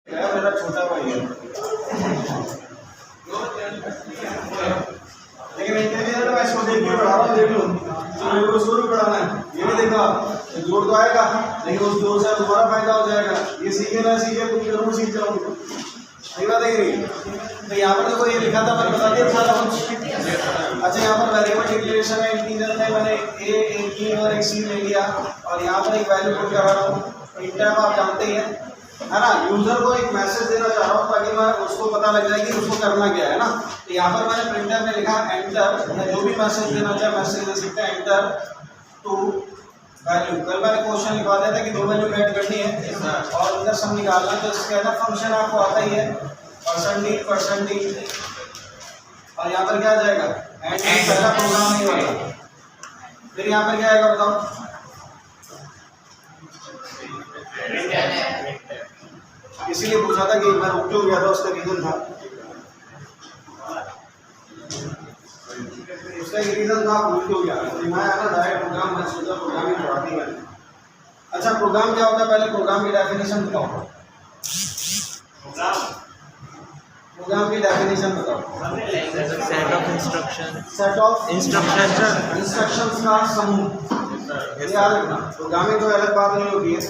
मेरा छोटा भाई है, लेकिन इंजीनियर मैं इसको देख के पढ़ा रहा हूँ, देख लो तो मेरे को शुरू पढ़ाना है, ये भी देखा जोड़ तो आएगा लेकिन उस जोड़ से तुम्हारा फायदा हो जाएगा। ये सीखे ना सीखे तुम जरूर सीख जाओगे, सही बात है कि नहीं? तो यहाँ पर देखो ये लिखा था, मैंने बता दिया सारा कुछ। अच्छा यहाँ पर वेरिएबल डिक्लेरेशन है, इंटीजर में मैंने एक की और एक सी ले लिया और यहाँ पर एक वैल्यू पुट करा रहा हूँ। इन टाइम आप जानते ही हैं, है ना, यूजर को एक मैसेज देना चाह रहा हूँ ताकि मैं उसको पता लग जाए कि उसको करना क्या है ना। तो यहाँ पर मैंने प्रिंटर में लिखा एंटर, या जो भी मैसेज देना चाहे मैसेज दे सकते हैं, एंटर टू वैल्यू। कल मैंने क्वेश्चन लिखवा दिया था कि 2 वैल्यू ऐड करनी है और इधर सम निकालना है। तो स्कैनर फंक्शन आपको आता ही है, %d और यहाँ पर क्या आ जाएगा एंड, पहला प्रोग्राम नहीं होगा। फिर यहाँ पर क्या आएगा बताओ, इसीलिए पूछा था कि मैं रुक क्यों गया था, उसका रीजन था, उसका एक रीजन था भूल क्यों गया। मैं ना डायरेक्ट प्रोग्राम, मैं सोचा प्रोग्राम ही पढ़ाती है। अच्छा प्रोग्राम क्या होता है, पहले प्रोग्राम की डेफिनेशन बताओ। प्रोग्राम की डेफिनेशन बताओ। Set of instruction, set of instructions का समूह, याद रखना। प्रोग्रामिंग तो अलग बात नहीं होती है,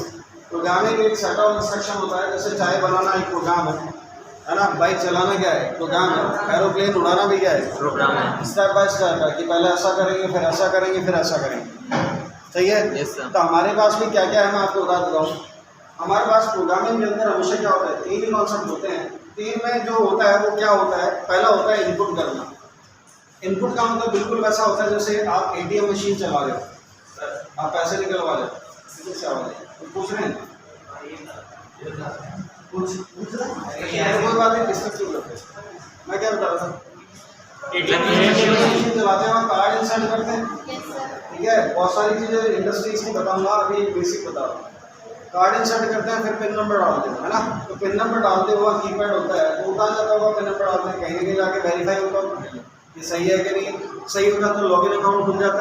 प्रोग्रामिंग एक सेट ऑफ इंस्ट्रक्शन होता है। जैसे चाय बनाना एक प्रोग्राम है ना, बाइक चलाना क्या है, प्रोग्राम है, एरोप्लेन उड़ाना भी क्या है, प्रोग्राम है। स्टेप बाय स्टेप है कि पहले ऐसा करेंगे, फिर ऐसा करेंगे, फिर ऐसा करेंगे, सही है। तो हमारे पास भी क्या क्या है मैं आपको बता देता हूँ। हमारे पास प्रोग्रामिंग के अंदर हमेशा क्या होता है, 3 ही कॉन्सेप्ट होते हैं। 3 में जो होता है वो क्या होता है, पहला होता है इनपुट करना। इनपुट का मतलब बिल्कुल वैसा होता है जैसे आप ATM मशीन चला रहे हो, आप पैसे निकलवा रहे हो, पूछ रहे हैं कुछ कोई बात नहीं, डिस्कस क्यों करते हैं। मैं क्या बता रहा था, मशीन चलाते हैं, कार्ड इंसर्ट करते हैं, ठीक है। बहुत सारी चीज़ें इंडस्ट्रीज की बताऊंगा, अभी बेसिक बता रहा हूँ। कार्ड इंसर्ट करते हैं, फिर पिन नंबर डालते हैं, है ना। तो पिन नंबर डालते हुआ कीपैड होता है, तो उठा जाता होगा, पिन नंबर डालते हैं, कहीं ना कहीं जाके वेरीफाई होता होगा कि सही है कि नहीं। सही होता तो लॉगिन अकाउंट खुल जाता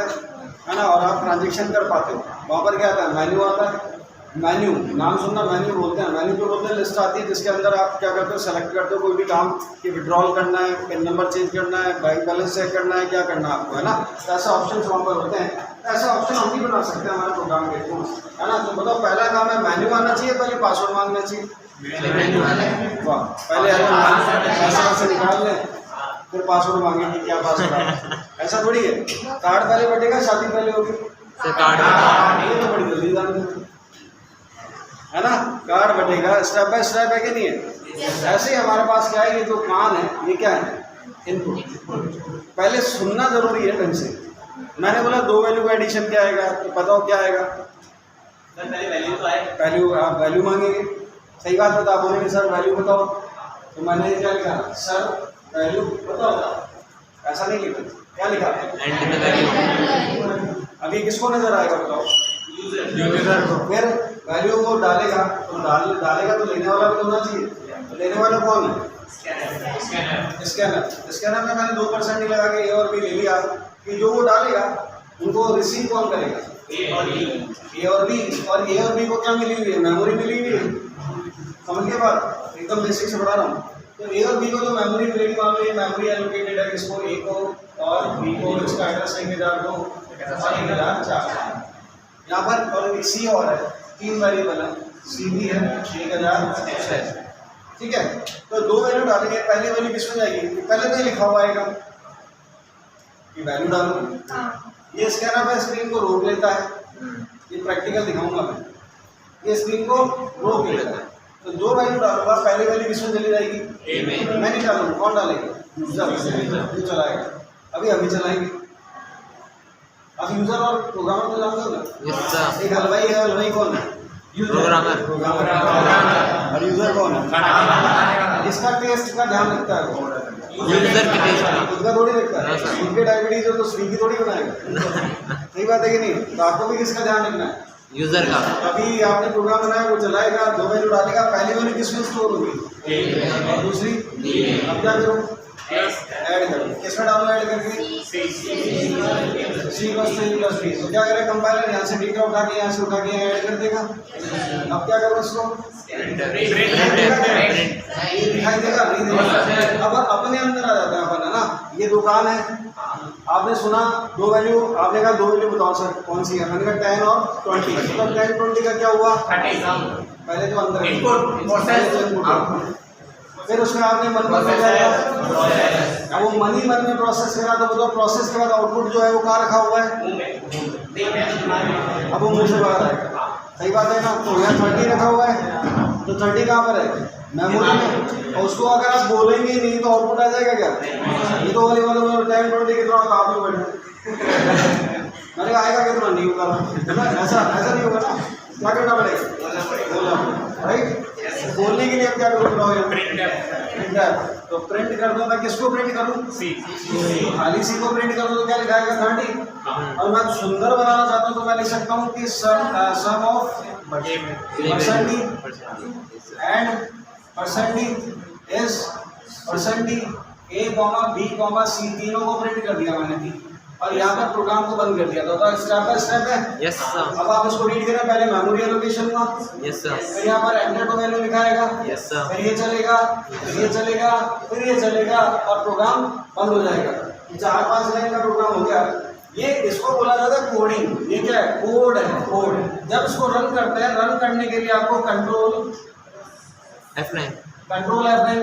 है ना, और आप ट्रांजेक्शन कर पाते हो। वहाँ पर क्या आता है, मेन्यू आता है। मेन्यू नाम सुनना, मेन्यू बोलते हैं। मेन्यू को बोलते हैं लिस्ट आती है जिसके अंदर आप क्या करते हो, सेलेक्ट करते हो कोई भी काम कि विड्रॉल करना है, पिन नंबर चेंज करना है, बैंक बैलेंस चेक करना है, क्या करना है आपको, है ना। तो ऐसे ऑप्शन वहाँ पर होते हैं। ऐसा ऑप्शन हम भी बना सकते हैं हमारे प्रोग्राम के थ्रू, है ना। तो बताओ पहला काम है मेन्यू आना चाहिए, पहले पासवर्ड मांगना चाहिए। वाह, पहले ऐसे निकाल लें, फिर पासवर्ड मांगेंगे क्या पासवर्ड, ऐसा थोड़ी है। कार्ड पहले बटेगा, शादी पहले होगी, ये तो बड़ी जल्दी जानते है ना। कार्ड बटेगा, स्टेप बाय स्टेप है कि नहीं है। ऐसे ही हमारे पास क्या है, ये जो कान है ये क्या है, इनपुट। पहले सुनना जरूरी है ढंग से। मैंने बोला 2 वैल्यू का एडिशन क्या आएगा, तो बताओ क्या आएगा, पहले वैल्यू तो आएगा, वैल्यू आप वैल्यू मांगेंगे, सही बात बता, बोलेंगे सर वैल्यू बताओ। तो मैंने क्या लिखा, सर वैल्यू बताओ, ऐसा नहीं लिखा, क्या लिखा, अभी किसको नजर आएगा बताओ, यूजर को। फिर वैल्यू को डालेगा, तो डालेगा तो लेने वाला भी होना चाहिए। तो लेने वाला कौन है, स्कैनर में मैंने 2% ही लगा के ए और बी ले लिया कि जो वो डालेगा उनको रिसीव कौन करेगा, ए और बी। और ए और बी को क्या मिली हुई है, मेमोरी मिली हुई है। समझ के बाद एकदम बेसिक से पढ़ा रहा हूँ। तो ए और बी को जो मेमोरी मिलेगी, मान लो ये मेमोरी एलोकेटेड है, इसको ए को और बी को, इसका एड्रेस 1000 और 1004 यहाँ पर, और सी और है, 3 वेरिएबल है, सी भी है 1006, ठीक है। तो 2 वैल्यू डालेंगे, पहली वैल्यू किसमें जाएगी, पहले तो ये लिखा हुआ आएगा कि वैल्यू डालो। ये स्कैनर पे स्क्रीन को रोक लेता है, ये प्रैक्टिकल दिखाऊंगा मैं, ये स्क्रीन को रोक लेता है। तो 2 वैल्यू डालूंगा, पहली वैल्यू किसमें चली जाएगी, ए में। मैं नहीं डालूंगा, कौन डालेगा, यूजर चलाएगा। अभी चलाएंगे। अब यूजर और प्रोग्रामर को जानते हो ना, एक हलवाई है, हलवाई कौन है, प्रोग्रामर। और यूजर कौन है, इसका टेस्ट का ध्यान रखता है वो, यूजर के टेस्ट का, खुद का थोड़ी रखता है। उनके डायबिटीज हो तो स्विगी थोड़ी बनाएगा, सही बात है कि नहीं। तो आपको भी किसका ध्यान रखना है, यूजर का। अभी आपने प्रोग्राम बनाया, वो चलाएगा, 2 वैल्यू डालेगा, पहली वैल्यू किसमें स्टोर होगी, और दूसरी। अब क्या करो, ऐड करो, किसमें डालो, ऐड करके C + B। तो क्या करेगा कंपाइलर, यहाँ से डेटा उठा के, यहाँ से उठा के ऐड कर देगा। अब क्या करो इसको, दुकान है, आपने सुना दो वैल्यू, आपने कहा दो वैल्यू बताओ सर कौन सी है, मैंने कहा 10 और 20, मतलब 10 20 का क्या हुआ, पहले तो अंदर फिर उसमें आपने मन में जाएगा, अब वो मनी मन में प्रोसेस करा तो बताओ प्रोसेस के बाद आउटपुट जो है वो कहाँ रखा हुआ है, अब वो मुंह से बाहर आएगा, सही बात है ना। तो यहाँ 30 रखा हुआ है, तो 30 कहाँ पर है, मेमोरी में, और उसको अगर आप बोलेंगे नहीं तो आउटपुट आ जाएगा क्या, ये तो वाले वालों में टाइम 20 कितना आप लोग बैठे मैंने कहा आएगा कितना, नहीं होगा ना, ऐसा नहीं होगा ना, क्या करना पड़ेगा बोलना, राइट। बोलने के लिए अब क्या करूँ, प्रिंटर, तो प्रिंट कर दो, मैं किसको प्रिंट करूँ, खाली सी को प्रिंट कर दो तो क्या लिखाएगा 30, और मैं सुंदर बनाना चाहता हूँ तो मैं लिख सकता हूँ कि sum of percentage and percentage is percentage A comma B comma C, तीनों को प्रिंट कर दिया मैंने भी, और यहाँ पर प्रोग्राम को बंद कर दिया, तो स्टेप बाय स्टेप है। Yes sir. अब आप इसको रीड करें, पहले मेमोरी एलोकेशन हुआ, यस सर। फिर यहाँ पर एंटर टू वैल्यू लिखाएगा, यस सर। फिर ये चलेगा, फिर ये चलेगा, फिर ये चलेगा, और प्रोग्राम बंद हो जाएगा। 4-5 लाइन का प्रोग्राम हो गया। ये इसको बोला जाता है कोडिंग, ये क्या है, कोड है, कोड। जब इसको रन करते हैं, रन करने के लिए आपको कंट्रोल F9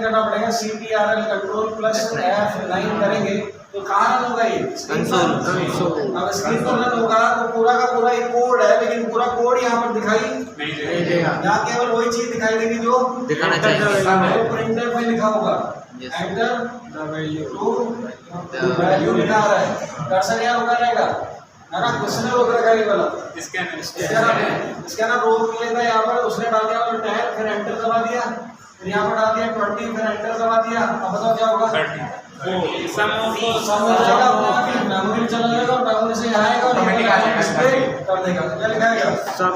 करना पड़ेगा, CTRL कंट्रोल प्लस F9 करेंगे तो कहाँ रन होगा, ये कंसोल। अब स्क्रीन पर रन होगा तो पूरा का पूरा एक कोड है, लेकिन पूरा कोड यहाँ पर दिखाई नहीं देगा, यहाँ केवल वही चीज दिखाई देगी जो दिखाना चाहिए, जो प्रिंटर में लिखा होगा, एंटर टू वैल्यू लिखा रहा है, कर्सर यहाँ रुका रहेगा, है ना, किसने रोक रखा है ये वाला, स्कैनर रोक लेता है यहाँ पर, उसने डाल दिया 10, फिर एंटर दबा दिया, फिर यहाँ पर डाल दिया 20, फिर एंटर दबा दिया, अब बताओ क्या होगा, मेमोरी में चला जाएगा, और मेमोरी से यहाँ आएगा और डिस्प्ले कर देगा, क्या लिखाएगा, सम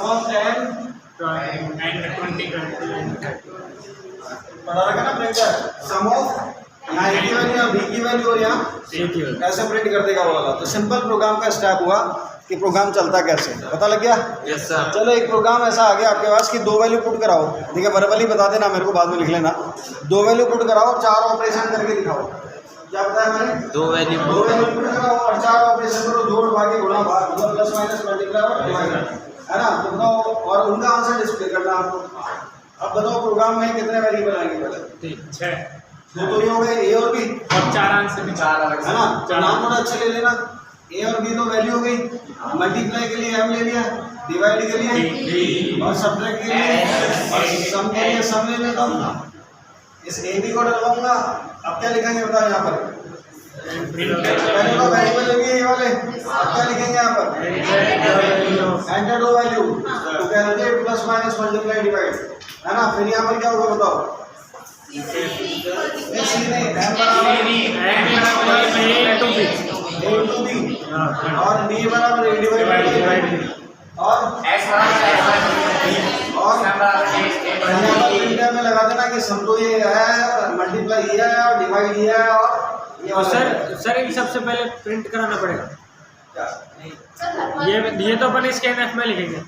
ऑफ 10 एंड 20 पढ़ा रखा ना प्रिंटर, सम ऑफ यहाँ ए की वैल्यू, यहाँ बी की वैल्यू और यहाँ ऐसे प्रिंट कर देगा वो वाला। तो सिंपल प्रोग्राम का स्टेप हुआ कि प्रोग्राम चलता कैसे, पता लग गया। Yes sir. चलो एक प्रोग्राम ऐसा आ गया आपके पास कि 2 वैल्यू पुट कराओ, ठीक है, वर्बली बता देना मेरे को, बाद में लिख लेना, 2 वैल्यू पुट कराओ, 4 ऑपरेशन करके दिखाओ, क्या बताया मैंने, 2 वैल्यू पुट कराओ और 4 ऑपरेशन करो, जोड़ भागे गुणा भाग, मतलब प्लस माइनस मल्टीप्लाई और डिवाइड, है ना, तो बताओ, और उनका आंसर डिस्प्ले करना आपको। अब बताओ प्रोग्राम में कितने वेरिएबल आएंगे, पहले 6 दो तो ये हो गए ए और बी, और 4 आंसर भी 4 अलग है ना, नाम थोड़ा अच्छा ले लेना, ए और बी तो वैल्यू हो गई, मल्टीप्लाई के लिए एम ले लिया, डिवाइड के लिए और सब्ट्रैक्ट के लिए और सम के लिए सम ले लेता हूँ, इस ए बी को डलवाऊंगा। अब क्या लिखेंगे बताओ यहाँ पर, पहले तो वेरिएबल लेंगे ये वाले, अब क्या लिखेंगे यहाँ पर, enter two value to calculate plus minus multiply divide, है ना, फिर यहाँ पर क्या होगा बताओ, और डी बराबर ए डिवाइड और प्रिंटर में लगा देना कि सम तो ये है, मल्टीप्लाई ये है और डिवाइड ये है, और सर इन सबसे पहले प्रिंट कराना पड़ेगा क्या, ये तो अपन स्कैन एफ में लिखेंगे,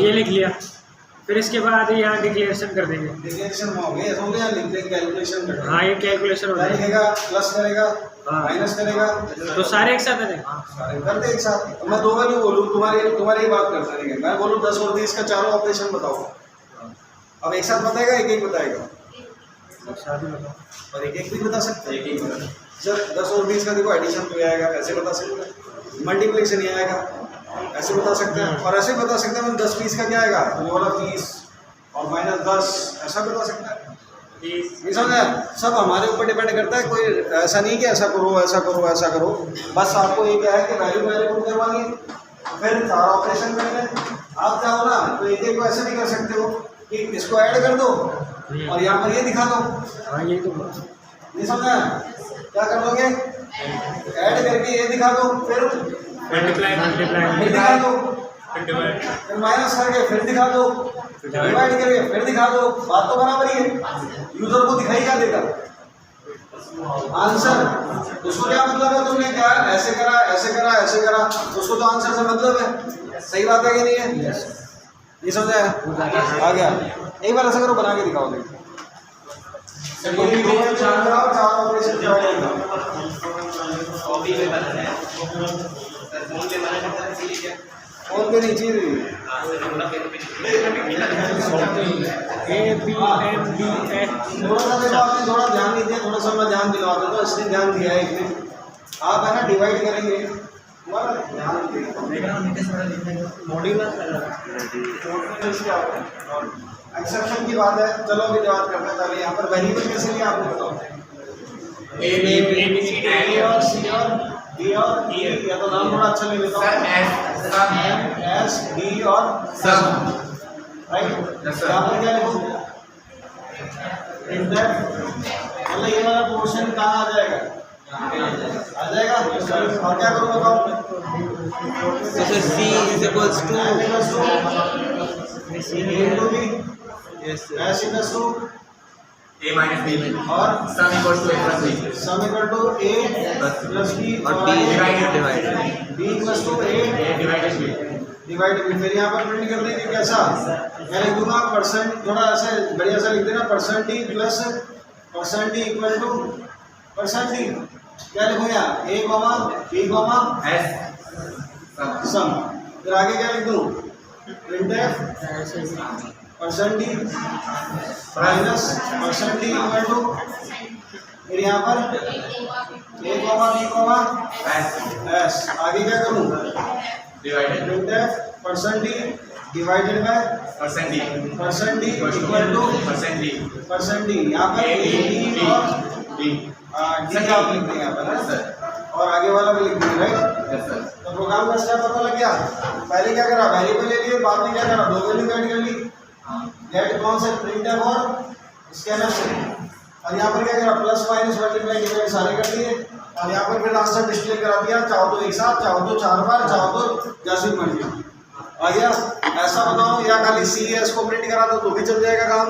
ये लिख लिया, फिर इसके बाद यहाँ डिक्लेरेशन कर देंगे, डिक्लेरेशन हो गया, हो गया, कैलकुलेशन करना, हाँ ये कैलकुलेशन हो क्या जाएगा, लिखेगा, प्लस करेगा, हाँ। माइनस करेगा, तो सारे एक साथ है, सारे करते एक साथ। मैं 2 वैल्यू बोलूँ, तुम्हारी ही बात करता नहीं, मैं बोलूँ 10 और 20 का चारों ऑपरेशन बताओ, अब एक साथ बताएगा, एक बताएगा, और एक भी बता सकते हैं, एक बता, जब 10 और 20 का देखो एडिशन तो आएगा, ऐसे बता सकते हैं, मल्टीप्लिकेशन नहीं आएगा, ऐसे बता सकते हैं, और ऐसे बता सकते हैं 10-20 का क्या आएगा, वो वाला 30 और -10, ऐसा बता सकता है, नहीं समझा, सब हमारे ऊपर डिपेंड करता है, कोई ऐसा नहीं कि ऐसा करो ऐसा करो ऐसा करो, बस आपको ये क्या है कि वैल्यू पुट करवानी है, फिर सारा ऑपरेशन करना है। आप चाहो ना तो एक को ऐसे भी कर सकते हो कि इसको ऐड कर दो और यहाँ पर ये दिखा दो, हाँ ये तो नहीं समझा, क्या कर दोगे, ऐड करके ये दिखा दो, फिर मल्टीप्लाई दिखा दो, फिर माइनस करके फिर दिखा दो, डिवाइड करके फिर दिखा दो, बात तो बराबर ही है, यूजर को दिखाई क्या देगा, आंसर, उसको क्या मतलब है, तुमने क्या ऐसे करा ऐसे करा ऐसे करा, उसको तो आंसर से मतलब है, सही बात है कि नहीं है, ये समझा है, आ गया, एक बार ऐसा करो, बना के दिखाओ, ये दो में चार कराओ, चार ऑपरेशन कराओ। फोन पे नहीं चाहिए ABMBA थोड़ा सा देखो, आपने थोड़ा ध्यान नहीं दिया, थोड़ा सा मैं ध्यान दिलवा देता हूँ। इसने ध्यान दिया है इसने, आप है ना डिवाइड करेंगे, तुम्हारा ध्यान एक्सेप्शन की बात है। चलो अभी बात करते हैं। पहले यहाँ पर वेरिएबल कैसे लिया आपने बताओ। ए और सी और डी और ई, या तो नाम थोड़ा अच्छा ले लेता हूँ, एस डी और सम, राइट। यहाँ पर क्या लिखूँ, मतलब ये वाला पोर्शन कहाँ आ जाएगा, आ जाएगा। और क्या करूँ बताओ, तो sir C is equals to into B, yes S equals to A minus B और sum equals to A plus B sum equal to A plus B और D divided B equals to A A divided B divide B. फिर यहाँ पर print कर देंगे कैसा, मैं लिख दूंगा परसेंट, थोड़ा ऐसे बढ़िया सा लिख देना, percent D plus percent D equal to percent D. क्या लिखूँ यहाँ, A comma B comma S sum. फिर आगे क्या लिख दूँ, printf percent D minus percent D equal to, फिर यहाँ पर A comma B comma S. आगे क्या करूँ, divided printf percent D divided by percent D percent D equal to percent D percent D. यहाँ पर A A B B और D D आप लिख देंगे यहाँ पर ना? और आगे वाला भी लिख देंगे, राइट। yes sir तो प्रोग्राम का स्टेप पता लग गया। पहले क्या करा, वेरिएबल ले लिए, बाद में क्या करा, दो वैल्यू ऐड कर ली, गेट कौन से, प्रिंट एफ और स्कैनर से। और यहाँ पर क्या करा, प्लस माइनस मल्टीप्लाई डिवाइड सारे कर दिए, और यहाँ पर फिर आंसर डिस्प्ले करा दिया, चाहो तो एक साथ, चाहो तो 4 बार, चाहो तो जैसे मर्जी। आ गया। ऐसा बताओ, या खाली सी एस को प्रिंट करा दो तो भी चल जाएगा काम,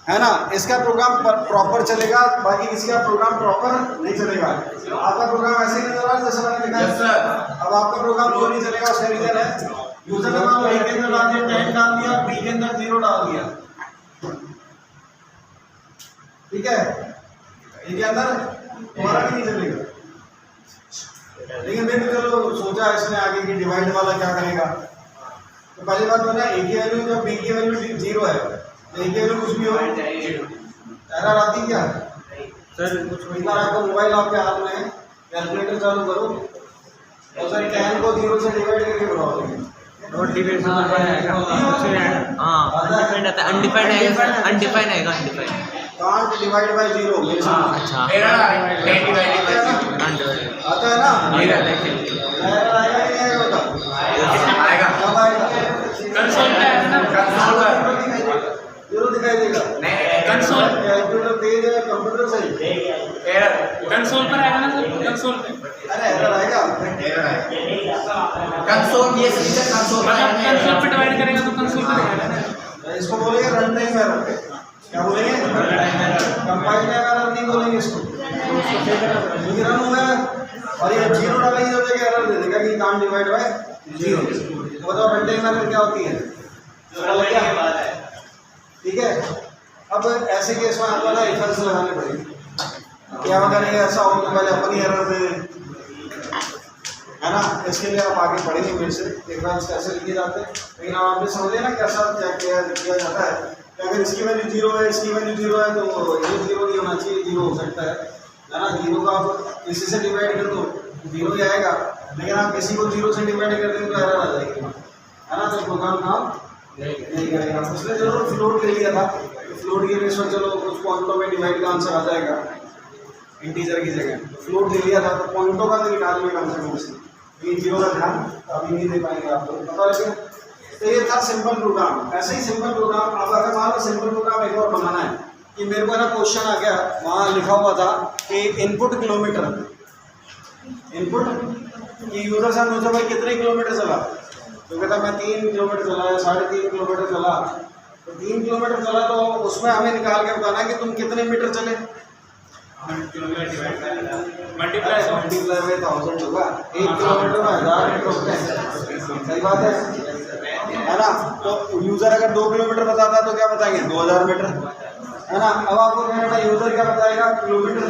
है ना। इसका प्रोग्राम प्रॉपर चलेगा, बाकी किसी का प्रोग्राम प्रॉपर नहीं चलेगा। आपका प्रोग्राम ऐसे ही नजर आ रहा है जैसे मैंने लिखा है। yes sir अब आपका प्रोग्राम क्यों नहीं चलेगा, उसका रीजन है, यूजर ने मान लो ए के अंदर डाल दिया 10 डाल दिया, बी के अंदर 0 डाल दिया, ठीक है, ए के अंदर तुम्हारा भी नहीं चलेगा। लेकिन फिर भी चलो सोचा इसने आगे की डिवाइड वाला क्या करेगा। तो पहली बात है ना, ए की वैल्यू जब बी की वैल्यू 0 है, तो ए की वैल्यू कुछ भी हो, एरर आती क्या सर एक बार आपका मोबाइल आपके हाथ में है, कैलकुलेटर चालू करो और सर 10 को 0 से डिवाइड करके बढ़ाओ, और डिवाइड आएगा हाँ अनडिफाइंड आता है, अनडिफाइंड आएगा, अनडिफाइंड आएगा, अनडिफाइंड। कांट डिवाइड बाय 0 मेरे सामने अच्छा error 10 divided by 0 अनडिवाइडेड आता है ना, आएगा एरर आएगा नहीं आएगा बता, आएगा कब आएगा, कंसोल पे आएगा ना, कंसोल पर 0 दिखाई देगा, नहीं कंसोल कैलकुलेटर तेज है, कंप्यूटर सही, error कंसोल पर आएगा ना सर, कंसोल पे अरे एरर आएगा। error आएगा कंसोल, ये सीधे कंसोल मतलब कंसोल पे डिवाइड करेगा तो कंसोल पे दिखाएगा ना। इसको बोलेंगे रन टाइम एरर, क्या बोलेंगे, कंपाइल टाइम एरर नहीं बोलेंगे इसको, क्योंकि रन हो गया और ये 0 डालेंगे तो देगा एरर दे देगा कि कांट डिवाइड बाय 0। तो बताओ रन टाइम एरर क्या होती है, ठीक है। अब ऐसे केस में आपको ना इफेक्ट्स लगाने पड़ेंगे, क्या अगर ये ऐसा हो तो पहले अपनी एरर दे, है ना। इसके लिए आप आगे पढ़ेंगे मेरे से इफेक्ट्स कैसे लिखे जाते हैं, लेकिन अब आपने समझ लिया ना कैसा क्या किया जाता है। कि अगर इसकी वैल्यू 0 है, इसकी वैल्यू 0 है, तो ये 0 नहीं होना चाहिए, 0 हो सकता है ना। 0 का आप इसी से डिवाइड कर दो 0 ही आएगा, लेकिन आप किसी को 0 से डिवाइड कर देंगे तो एरर आ जाएगी, है ना। तो प्रोग्राम काम नहीं करेगा। उसने जरूर फ्लोट ले लिया था, फ्लोट के बेस पर चलो कुछ पॉइंटों में डिवाइड का आंसर आ जाएगा इंटीजर की जगह, फ्लोट ले लिया था तो पॉइंटों का तो निकाल में कम से कम से, ये 0 का ध्यान अभी नहीं दे पाएंगे आप लोग, पता लगे। तो ये था सिंपल प्रोग्राम। ऐसे ही सिंपल प्रोग्राम अब अगर मान लो सिंपल प्रोग्राम एक और बनाना है कि मेरे को ना क्वेश्चन आ गया, वहाँ लिखा हुआ था कि इनपुट किलोमीटर, इनपुट कि यूजर से पूछा भाई कितने किलोमीटर चला, तो कहता मैं 3 किलोमीटर चला या 3.5 किलोमीटर चला। तो 3 किलोमीटर चला तो उसमें हमें निकाल के बताना कि तुम कितने मीटर चले, मल्टीप्लाई बाय 1000 होगा, 1 किलोमीटर में 1000 मीटर होते हैं, सही बात है ना। तो यूजर अगर 2 किलोमीटर बताता है तो क्या बताएंगे 2000 मीटर, है ना। अब आपको क्या करना है, यूजर क्या बताएगा, किलोमीटर।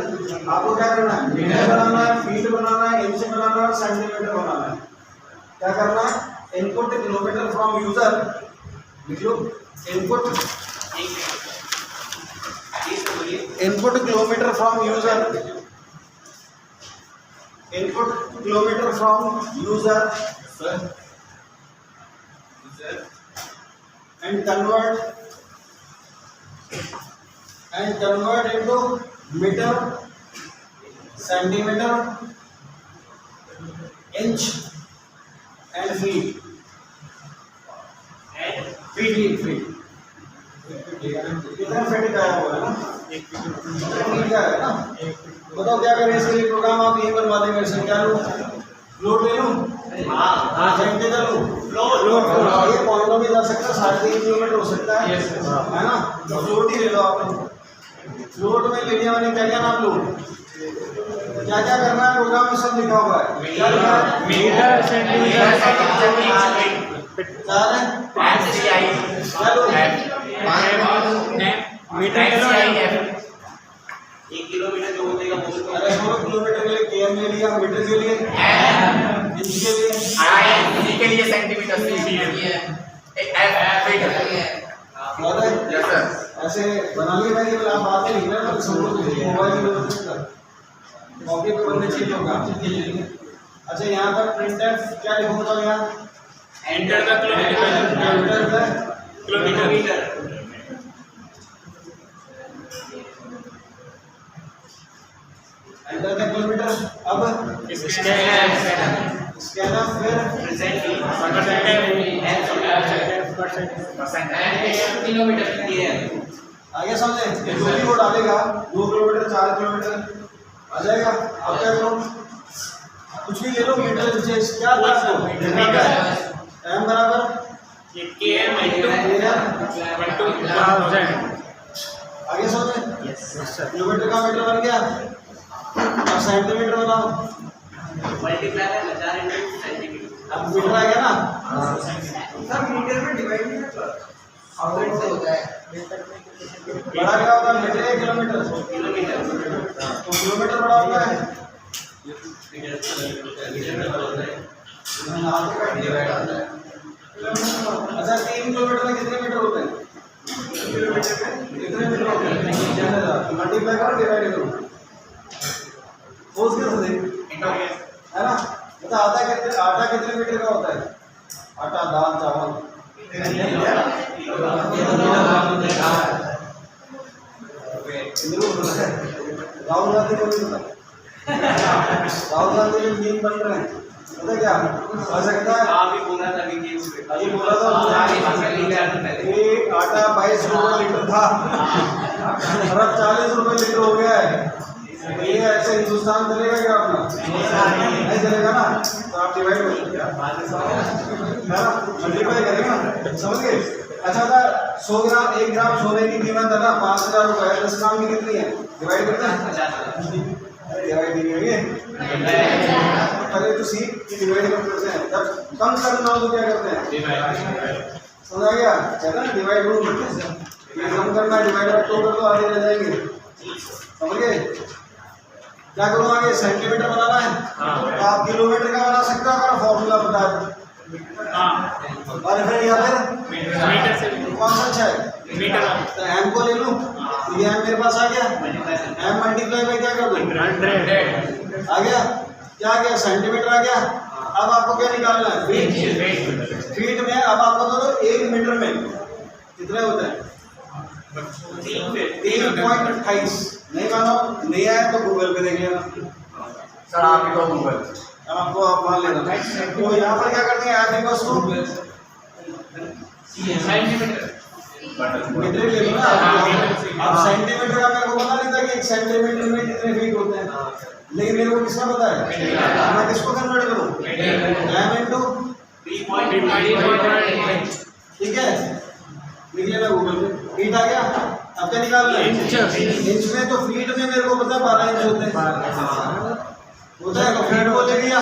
आपको क्या करना है, मीटर बनाना है, फीट बनाना है, इंच बनाना है और सेंटीमीटर बनाना है। क्या करना है, इनपुट किलोमीटर फ्रॉम यूजर, लिख लो input kilometre from user, input kilometre from user and convert into meter, centimeter, inch and feet. feet कितना फीट का है वो, है ना, फीट का है ना। बताओ क्या करें इसके लिए, प्रोग्राम आप यही बनवा देंगे। मेरे से क्या लूँ, लोड ले लूँ, सेंटीमीटर लूँ, लोड ये पॉइंटों में जा सकता है, 3.5 किलोमीटर हो सकता है, है ना। तो लोड ही ले लो आप। लोड में ले लिया मैंने, क्या क्या नाम लूँ, क्या क्या करना है, प्रोग्राम में सब लिखा हुआ है। क्या लिखा है, मीटर, सेंटीमीटर, किलोमीटर जो होगा वो, अरे किलोमीटर के लिए केएम ले लिया, मीटर के लिए इंच के लिए सेंटीमीटर ऐसे बना लिया मैंने। आप बात नहीं लिखना है, मोबाइल कॉपी पे बनने चाहिए होगा। अच्छा यहाँ पर प्रिंटर क्या लिखो, बताओ यहाँ एंटर का किलोमीटर, एंटर का किलोमीटर। अब स्कैनर फिर किलोमीटर आगे समझे, जो भी वो डालेगा 2 किलोमीटर 4 किलोमीटर आ जाएगा। अब क्या करो, कुछ भी ले लो, मीटर इंचेस क्या था, एम बराबर आगे समझे, किलोमीटर का मीटर बन गया। अब सेंटीमीटर बनाओ, अब मीटर आ गया ना सर, मीटर में डिवाइड नहीं करता, बड़ा क्या होता है, मीटर है, किलोमीटर तो किलोमीटर बड़ा होता है। अच्छा 3 किलोमीटर में कितने मीटर होते हैं, कितने मीटर होते हैं, मल्टीप्लाई करो, डिवाइड करो, है ना। मतलब आटा कितने मीटर का होता है, आटा, दाल, चावल, राहुल गांधी को भी पता, राहुल गांधी के मीम बन रहे हैं, पता क्या ऐसा कहता है, अभी बोला था ये आटा 22 रुपये लीटर था, अब 40 रुपये लीटर हो गया है। ये ऐसे हिंदुस्तान चलेगा क्या अपना, नहीं चलेगा ना। तो आप डिवाइड मल्टीप्लाई करेंगे ना, समझ गए। अच्छा था 100 ग्राम 1 ग्राम सोने की कीमत है ना 5000 रुपये, 10 ग्राम की कितनी है, डिवाइड करते हैं, डिवाइड नहीं होगी, पहले तो सीख कि डिवाइड करते हैं, जब कम करना हो तो क्या करते हैं, समझ आ गया, कहते हैं डिवाइड रूल, ये कम करना है, डिवाइड तो कर दो, आगे रह जाएंगे, समझ गए। क्या करूँ आगे, सेंटीमीटर बनाना है, तो आप किलोमीटर का बना सकते हो अगर फॉर्मूला बता दो, और फिर या फिर मीटर से कौन सा अच्छा है, मीटर, तो एम को ले लूँ, तो ये एम मेरे पास आ गया, एम मल्टीप्लाई में क्या कर दूँ, 100 आ गया, क्या आ गया, सेंटीमीटर आ गया। अब आपको क्या निकालना है, फीट में। अब आपको तो 1 मीटर में कितने होते हैं, 3.28। नहीं मानो, नहीं आया तो गूगल पे देख लेना सर, आप ही तो गूगल, आपको आप मान लेना। तो यहाँ पर क्या करते हैं, ऐप बस को मीटर ले लो ना। अब सेंटीमीटर का मेरे को पता नहीं था कि 1 सेंटीमीटर में कितने फीट होते हैं, लेकिन मेरे को किसका पता है, मैं किसको कन्वर्ट करूँ, एम इंटू, ठीक है, लिख लेना गूगल पे, फीट आ गया। अब क्या निकालना है, इंच में, तो फीट में मेरे को पता है 12 इंच होते हैं, होता है, तो फीट को ले लिया।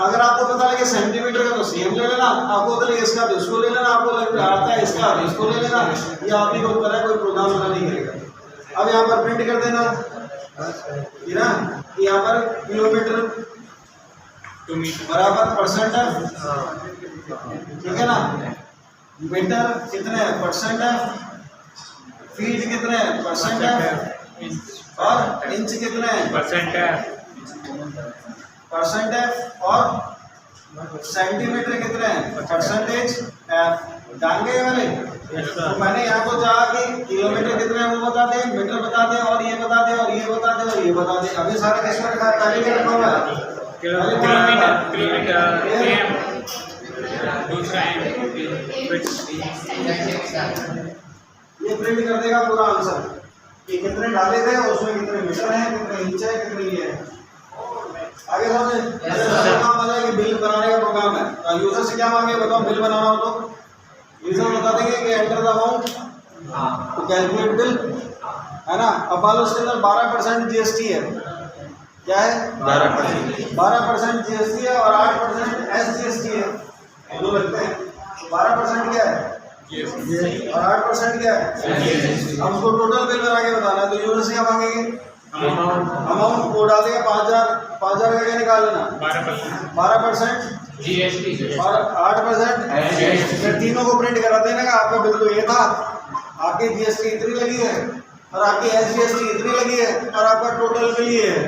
अगर आपको पता लगे सेंटीमीटर का तो सेम ले लेना, आपको पता लगे इसका तो इसको ले लेना, आपको लगता है इसका तो इसको ले लेना, ये आप ही को पता है, कोई प्रोग्राम बना नहीं करेगा। प्रिंट कर देना, ये ना, यहाँ पर किलोमीटर बराबर परसेंट है, ठीक है ना, मीटर कितने हैं परसेंट है, फीट कितने हैं परसेंट है, और इंच कितने हैं परसेंट है, और सेंटीमीटर कितने हैं परसेंटेज जान गए वाले। तो मैंने यहाँ को चाहा कि किलोमीटर कितने हैं वो बता दे, मीटर बता दे, और ये बता दे, और ये बता दे, और ये बता दे। अभी सारा किसमें रखा है, पहले क्या रखा हुआ है, ये प्रिंट कर देगा पूरा आंसर कि कितने डाले थे, उसमें कितने मीटर हैं, कितने इंच है, कितने ये है। आगे समझे, प्रोग्राम आ जाएगा, बिल बनाने का प्रोग्राम है। यूजर से क्या मांगे बताओ, बिल बनाना हो तो यूजर बता देंगे कि enter the amount to calculate bill, है ना। अब मान लो उसके अंदर 12% जीएसटी है, क्या है 12% जीएसटी है और 8% एसजीएसटी है, दो लगते हैं। 12% क्या है और 8% क्या है। अब उसको टोटल बिल बना के बताना है, तो यूजर से क्या मांगेंगे, अमाउंट को डाल देगा 5000 का क्या निकाल लेना 12% जीएसटी और 8%, फिर तीनों को प्रिंट करा देने का। आपका बिल तो ये था, आपकी जीएसटी इतनी लगी है और आपकी एसजीएसटी इतनी लगी है और आपका टोटल बिल ये है।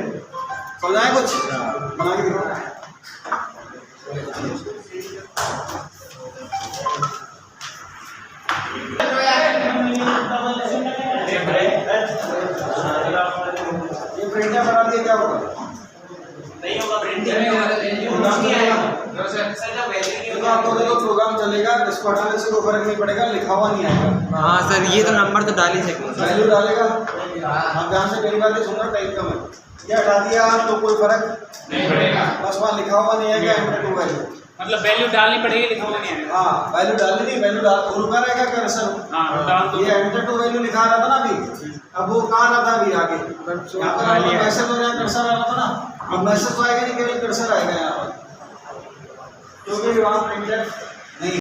समझाएं कुछ, बना के दिखाओ। ये प्रिंटर बना दिया क्या होगा, नहीं होगा प्रिंट आपको देखो प्रोग्राम चलेगा, इसको हटाने से कोई फर्क नहीं पड़ेगा, लिखा हुआ नहीं आएगा। हाँ सर, ये तो नंबर तो डाल ही सकते, वैल्यू डालेगा। आप ध्यान से मेरी बातें सुनना, टाइप कम है। ये हटा दिया तो कोई फर्क नहीं पड़ेगा, बस वहाँ लिखा हुआ नहीं है क्या एंटर टू वैल्यू, मतलब वैल्यू डालनी पड़ेगी, लिखा हुआ नहीं है। हाँ वैल्यू डालनी नहीं, वैल्यू डाल रुका रहेगा कर्सर। ये एंटर टू वैल्यू लिखा रहा था ना अभी, अब वो कहाँ रहा था अभी आगे, यहाँ पर मैसेज हो रहा है, कर्सर आ रहा था ना, अब मैसेज तो आएगा नहीं, केवल कर्सर आएगा यहाँ पर, क्योंकि वहाँ प्रिंटर नहीं